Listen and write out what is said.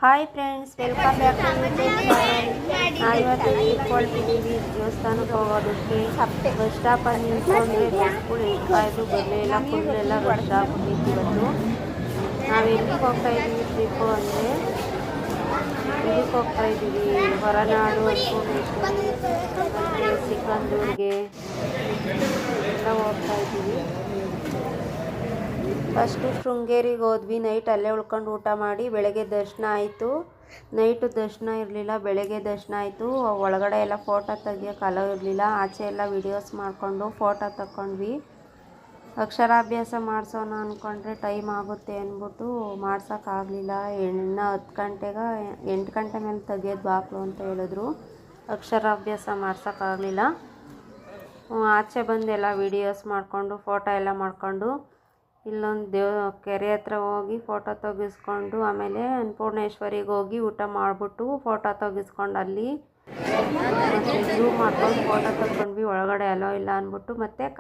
Hi friends, welcome back to YouTube channel. ನಾವಿವತ್ತು ಇಟ್ಕೊಳ್ತಿದ್ದೀವಿ ದೇವಸ್ಥಾನಕ್ಕೆ ಹೋಗೋದಕ್ಕೆ. ಬಸ್ ಸ್ಟಾಪಲ್ಲಿ ನಿಂತ್ಕೊಂಡ್ರೆ ಬಸ್ಗಳು ಎಷ್ಟು ಬರಲಿಲ್ಲ, ಫುಲ್ ಎಲ್ಲ ರಶ್ ಆಗ್ಬಿಟ್ಟಿತ್ತು. ಇವತ್ತು ನಾವು ಎಲ್ಲಿಗೆ ಹೋಗ್ತಾ ಇದ್ದೀವಿ ಟ್ರಿಪ್ಪು ಅಂದರೆ ಇದಕ್ಕೆ ಹೋಗ್ತಾ ಇದ್ದೀವಿ, ಹೊರನಾಡು, ಅನ್ನಪೂರ್ಣೇಶ್ವರಿ ಮತ್ತು ಸಿಕ್ಕಂದೂರಿಗೆ ಎಲ್ಲ ಹೋಗ್ತಾ ಇದ್ದೀವಿ. ಫಸ್ಟು ಶೃಂಗೇರಿಗೆ ಹೋದ್ವಿ. ನೈಟ್ ಅಲ್ಲೇ ಉಳ್ಕೊಂಡು ಊಟ ಮಾಡಿ ಬೆಳಗ್ಗೆ ದರ್ಶನ ಆಯಿತು. ನೈಟು ದರ್ಶನ ಇರಲಿಲ್ಲ, ಬೆಳಗ್ಗೆ ದರ್ಶನ ಆಯಿತು. ಒಳಗಡೆ ಎಲ್ಲ ಫೋಟೋ ತೆಗಿಯೋಕೆ ಅಲೋ ಇರಲಿಲ್ಲ. ಆಚೆ ಎಲ್ಲ ವಿಡಿಯೋಸ್ ಮಾಡಿಕೊಂಡು ಫೋಟೋ ತಗೊಂಡ್ವಿ. ಅಕ್ಷರಾಭ್ಯಾಸ ಮಾಡಿಸೋಣ ಅಂದ್ಕೊಂಡ್ರೆ ಟೈಮ್ ಆಗುತ್ತೆ ಅಂದ್ಬಿಟ್ಟು ಮಾಡ್ಸೋಕ್ಕಾಗಲಿಲ್ಲ. ಇನ್ನೂ 8 ಗಂಟೆ ಮೇಲೆ ತೆಗಿಯೋದು ಬಾಕ್ಲು ಅಂತ ಹೇಳಿದ್ರು. ಅಕ್ಷರಾಭ್ಯಾಸ ಮಾಡ್ಸೋಕ್ಕಾಗಲಿಲ್ಲ. ಆಚೆ ಬಂದು ಎಲ್ಲ ವಿಡಿಯೋಸ್ ಮಾಡಿಕೊಂಡು ಫೋಟೋ ಎಲ್ಲ ಮಾಡಿಕೊಂಡು ಇಲ್ಲೊಂದು ಕೆರೆ ಹತ್ರ ಹೋಗಿ ಫೋಟೋ ತೆಗಿಸ್ಕೊಂಡು ಆಮೇಲೆ ಅನ್ನಪೂರ್ಣೇಶ್ವರಿಗೆ ಹೋಗಿ ಊಟ ಮಾಡಿಬಿಟ್ಟು ಫೋಟೋ ತೆಗಿಸ್ಕೊಂಡು ಅಲ್ಲಿ ಮತ್ತು ಝೂಮ್ ಮಾಡ್ಕೊಂಡು ಫೋಟೋ ತಗೊಂಡ್ವಿ. ಒಳಗಡೆ ಅಲೋ ಇಲ್ಲ ಅಂದ್ಬಿಟ್ಟು ಮತ್ತೆ